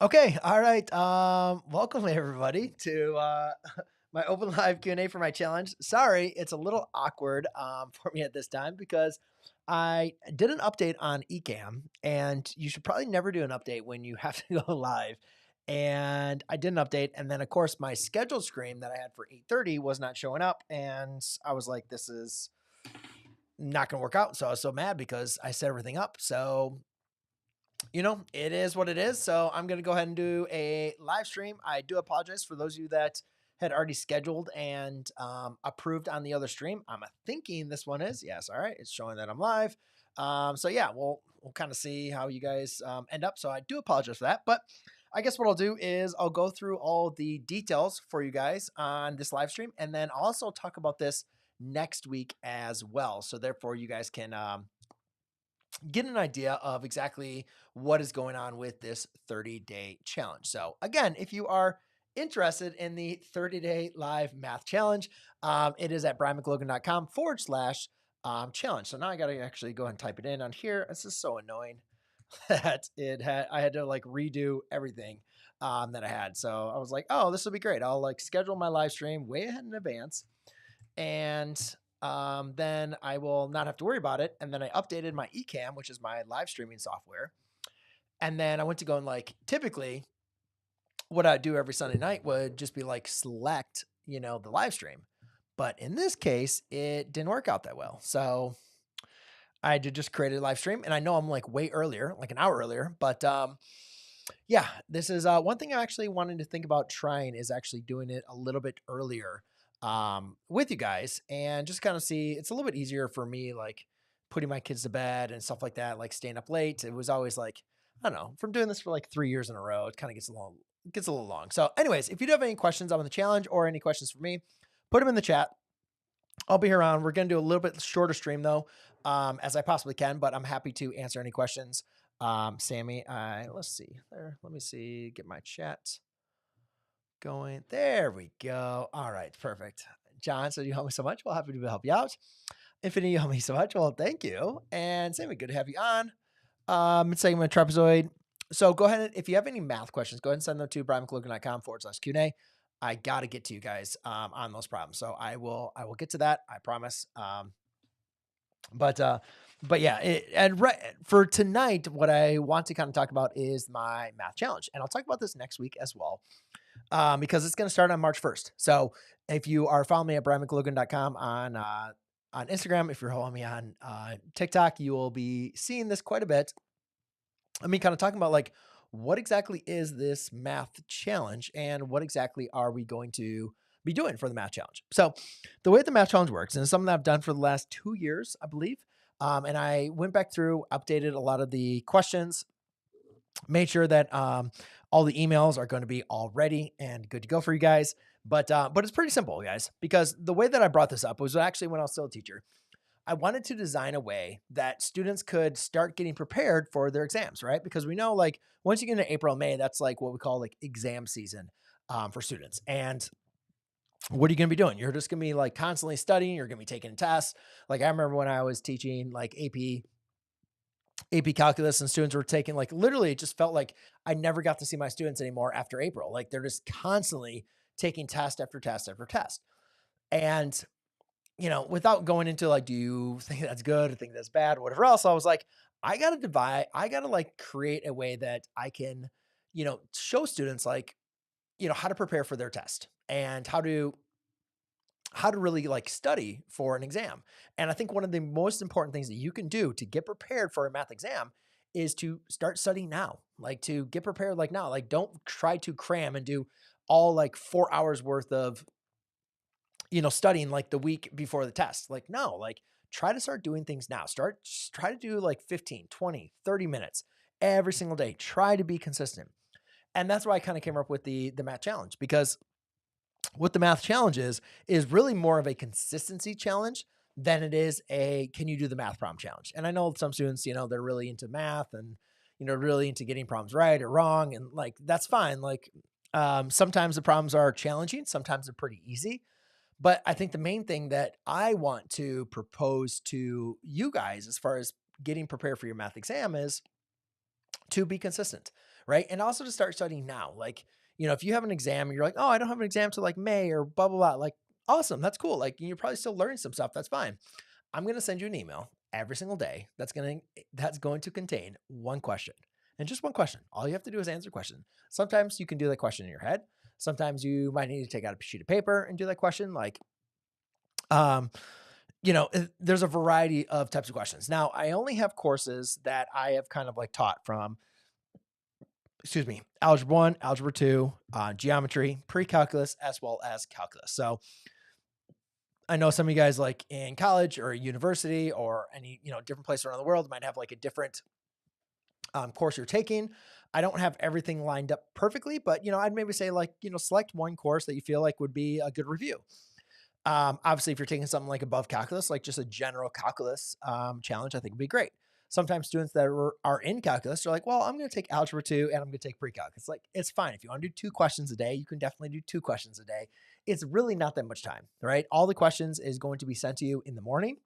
Okay, all right. Welcome everybody to my open live Q&A for my challenge. Sorry, it's a little awkward for me at this time because I did an update on Ecamm, and you should probably never do an update when you have to go live. And I did an update, and then of course my scheduled screen that I had for 8:30 was not showing up, and I was like, "This is not going to work out." So I was so mad because I set everything up. So it is what it is. So I'm going to go ahead and do a live stream. I do apologize for those of you that had already scheduled and approved on the other stream. I'm thinking this one is. Yes. All right. It's showing that I'm live. So yeah, we'll kind of see how you guys end up. So I do apologize for that. But I guess what I'll do is I'll go through all the details for you guys on this live stream. And then I'll also talk about this next week as well. So therefore, you guys can get an idea of exactly what is going on with this 30-day challenge. So again, if you are interested in the 30-day live math challenge, it is at brianmclogan.com/challenge. So now I got to actually go ahead and type it in on here. This is so annoying that I had to like redo everything that I had. So I was like, oh, this will be great. I'll like schedule my live stream way ahead in advance, and then I will not have to worry about it. And then I updated my Ecamm, which is my live streaming software. And then I went to go and like typically what I'd do every Sunday night would just be like select, the live stream. But in this case, it didn't work out that well. So I had to just create a live stream. And I know I'm like way earlier, like an hour earlier. But yeah, this is one thing I actually wanted to think about trying is actually doing it a little bit earlier with you guys and just kind of see. It's a little bit easier for me, like putting my kids to bed and stuff like that, like staying up late. It was always like, I don't know, from doing this for like 3 years in a row, it kind of gets a little long. So, anyways, if you do have any questions on the challenge or any questions for me, put them in the chat. I'll be around. We're going to do a little bit shorter stream though, as I possibly can, but I'm happy to answer any questions. Sammy, let's see there. Let me see, get my chat going. There we go. All right, perfect. John said you help me so much. Well, happy to help you out. Infinity, you help me so much. Well, thank you. And Sammy, good to have you on. It's saying my trapezoid. So go ahead and if you have any math questions, go ahead and send them to brianmclogan.com/Q&A. I got to get to you guys on those problems. So I will get to that. I promise. But yeah, for tonight, what I want to kind of talk about is my math challenge, and I'll talk about this next week as well, because it's going to start on March 1st. So if you are following me at brianmclogan.com on Instagram, if you're following me on TikTok, you will be seeing this quite a bit. I mean, kind of talking about like what exactly is this math challenge and what exactly are we going to be doing for the math challenge. So the way the math challenge works, and it's something that I've done for the last 2 years, I believe. And I went back through, updated a lot of the questions, made sure that all the emails are going to be all ready and good to go for you guys. But it's pretty simple, guys, because the way that I brought this up was actually when I was still a teacher. I wanted to design a way that students could start getting prepared for their exams, right? Because we know like once you get into April, May, that's like what we call like exam season for students. And what are you going to be doing? You're just going to be like constantly studying. You're going to be taking tests. Like I remember when I was teaching like AP calculus and students were taking like literally it just felt like I never got to see my students anymore after April. Like they're just constantly taking test after test after test. And without going into like, do you think that's good or think that's bad, whatever else, I was like, I gotta like create a way that I can, show students like, how to prepare for their test and how to really like study for an exam. And I think one of the most important things that you can do to get prepared for a math exam is to start studying now, like to get prepared like now, like don't try to cram and do all like 4 hours worth of studying like the week before the test. Like, no, like try to start doing things now. Try to do like 15, 20, 30 minutes every single day. Try to be consistent. And that's why I kind of came up with the math challenge, because what the math challenge is really more of a consistency challenge than it is a can you do the math problem challenge. And I know some students, they're really into math and really into getting problems right or wrong, and like that's fine. Like sometimes the problems are challenging, sometimes they're pretty easy. But I think the main thing that I want to propose to you guys as far as getting prepared for your math exam is to be consistent, right? And also to start studying now. Like, if you have an exam and you're like, oh, I don't have an exam till like May or blah, blah, blah. Like, awesome. That's cool. Like, you're probably still learning some stuff. That's fine. I'm going to send you an email every single day that's going to contain one question. And just one question. All you have to do is answer a question. Sometimes you can do that question in your head. Sometimes you might need to take out a sheet of paper and do that question. Like, um, there's a variety of types of questions. Now, I only have courses that I have kind of like taught from, excuse me, algebra 1, algebra 2, geometry, pre-calculus, as well as calculus. So I know some of you guys like in college or university or any, different place around the world might have like a different course you're taking. I don't have everything lined up perfectly, but I'd maybe say like, select one course that you feel like would be a good review. Obviously, if you're taking something like above calculus, like just a general calculus challenge, I think would be great. Sometimes students that are in calculus are like, well, I'm going to take algebra 2 and I'm going to take pre-calculus. Like, it's fine. If you want to do 2 questions a day, you can definitely do 2 questions a day. It's really not that much time, right? All the questions is going to be sent to you in the morning.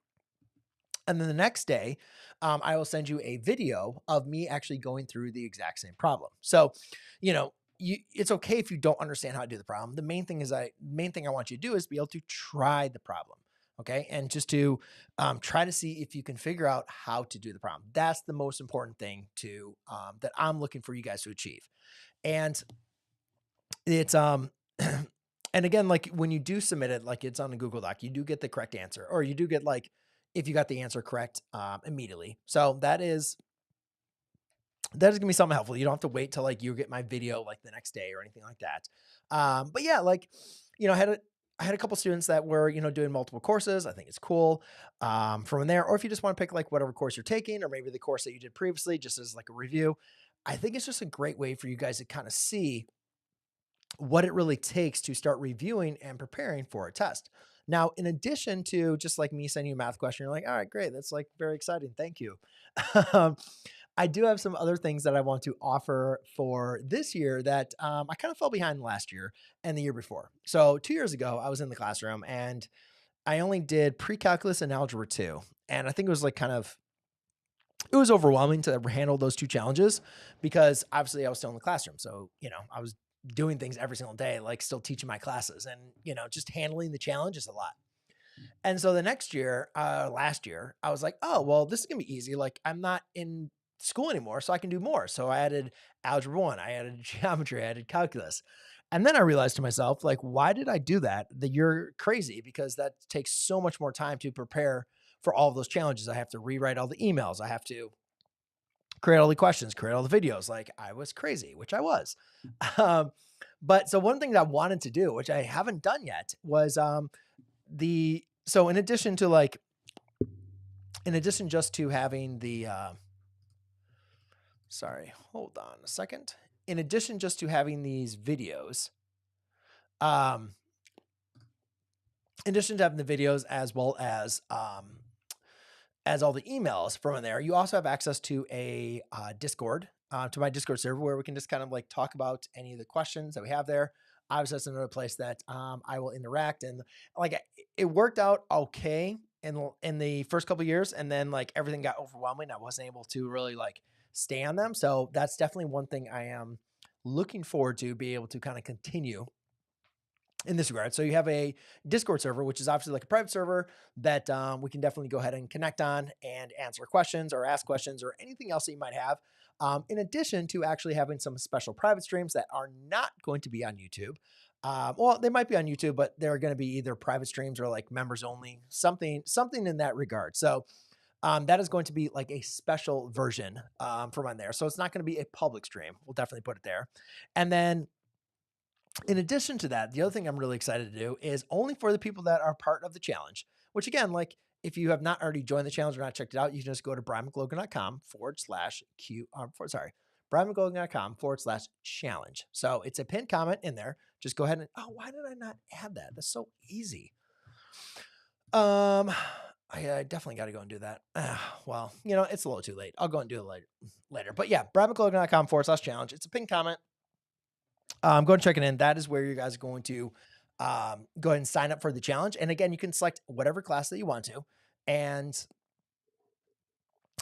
And then the next day, I will send you a video of me actually going through the exact same problem. So, it's okay if you don't understand how to do the problem. The main thing I want you to do is be able to try the problem. Okay. And just to try to see if you can figure out how to do the problem. That's the most important thing that I'm looking for you guys to achieve. And it's, and again, like when you do submit it, like it's on a Google Doc, you do get the correct answer, or you do get like, if you got the answer correct immediately. So that is gonna be something helpful. You don't have to wait till like you get my video like the next day or anything like that. But yeah, like, I had a couple students that were, doing multiple courses. I think it's cool from there. Or if you just want to pick like whatever course you're taking, or maybe the course that you did previously, just as like a review, I think it's just a great way for you guys to kind of see what it really takes to start reviewing and preparing for a test. Now, in addition to just like me sending you a math question, you're like, all right, great. That's like very exciting. Thank you. um, I do have some other things that I want to offer for this year that I kind of fell behind last year and the year before. So 2 years ago, I was in the classroom and I only did pre-calculus and algebra 2. And I think it was like it was overwhelming to handle those 2 challenges because obviously I was still in the classroom. So, I was doing things every single day, like still teaching my classes and, just handling the challenge is a lot. And so the next year, last year, I was like, oh, well, this is gonna be easy. Like I'm not in school anymore, so I can do more. So I added algebra 1, I added geometry, I added calculus. And then I realized to myself, like, why did I do that? That you're crazy because that takes so much more time to prepare for all of those challenges. I have to rewrite all the emails. I have to create all the questions, create all the videos. Like I was crazy, which I was. Um, but so one thing that I wanted to do, which I haven't done yet, was so in addition just to having sorry, hold on a second. In addition just to having these videos, um, in addition to having the videos as all the emails from in there, you also have access to a Discord, to my Discord server where we can just kind of like talk about any of the questions that we have there. Obviously, that's another place that I will interact, and like it worked out okay in the first couple of years, and then like everything got overwhelming. I wasn't able to really like stay on them, so that's definitely one thing I am looking forward to be able to kind of continue in this regard. So you have a Discord server, which is obviously like a private server that we can definitely go ahead and connect on and answer questions or ask questions or anything else that you might have. In addition to actually having some special private streams that are not going to be on YouTube. Well, they might be on YouTube, but they're going to be either private streams or like members only, something in that regard. So that is going to be like a special version from on there. So it's not going to be a public stream. We'll definitely put it there. And then in addition to that, the other thing I'm really excited to do is only for the people that are part of the challenge, which again, like if you have not already joined the challenge or not checked it out, you can just go to brianmclogan.com/Q, brianmclogan.com/challenge. So it's a pinned comment in there. Just go ahead and, oh, why did I not add that? That's so easy. I definitely got to go and do that. Well, it's a little too late. I'll go and do it later. But yeah, brianmclogan.com/challenge. It's a pinned comment. Go and check it in. That is where you guys are going to go ahead and sign up for the challenge. And again, you can select whatever class that you want to. And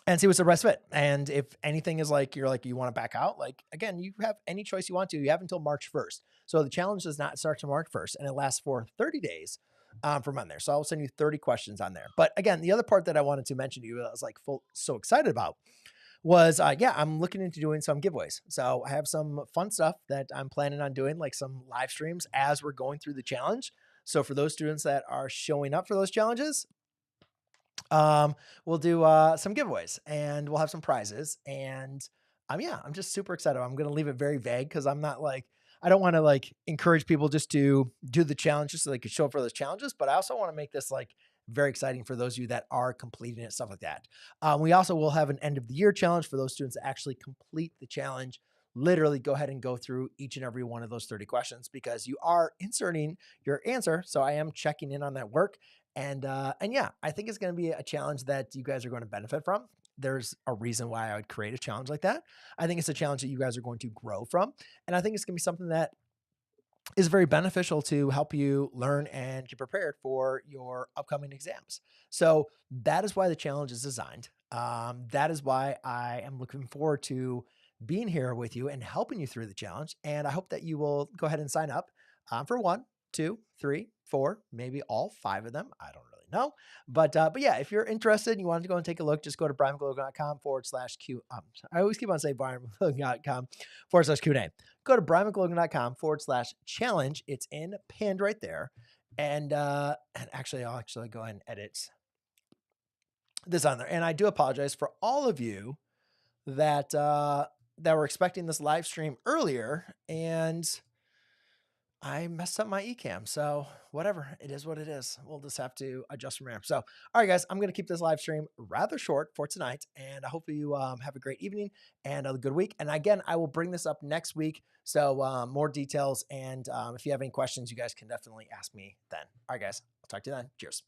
and see what's the best fit. And if anything is like, you're like, you want to back out, like, again, you have any choice you want to. You have until March 1st. So the challenge does not start to March 1st, and it lasts for 30 days from on there. So I'll send you 30 questions on there. But again, the other part that I wanted to mention to you that I was like so excited about was, yeah, I'm looking into doing some giveaways. So I have some fun stuff that I'm planning on doing, like some live streams as we're going through the challenge. So for those students that are showing up for those challenges, um, we'll do some giveaways and we'll have some prizes. And yeah, I'm just super excited. I'm going to leave it very vague because I'm not like, I don't want to like encourage people just to do the challenges so they could show up for those challenges, but I also want to make this like very exciting for those of you that are completing it, stuff like that. We also will have an end of the year challenge for those students that actually complete the challenge. Literally go ahead and go through each and every one of those 30 questions because you are inserting your answer. So I am checking in on that work. And yeah, I think it's going to be a challenge that you guys are going to benefit from. There's a reason why I would create a challenge like that. I think it's a challenge that you guys are going to grow from. And I think it's going to be something that is very beneficial to help you learn and get prepared for your upcoming exams. So that is why the challenge is designed. That is why I am looking forward to being here with you and helping you through the challenge. And I hope that you will go ahead and sign up for 1, 2, 3, 4, maybe all 5 of them. I don't really know. But yeah, if you're interested and you want to go and take a look, just go to brianmclogan.com/Q. I always keep on saying brianmclogan.com/Q&A. Go to brianmclogan.com/challenge. It's in pinned right there. And actually, I'll actually go ahead and edit this on there. And I do apologize for all of you that that were expecting this live stream earlier, and I messed up my Ecamm. So whatever, it is what it is. We'll just have to adjust from there. So, all right, guys, I'm going to keep this live stream rather short for tonight. And I hope you have a great evening and a good week. And again, I will bring this up next week. So more details. And if you have any questions, you guys can definitely ask me then. All right, guys, I'll talk to you then. Cheers.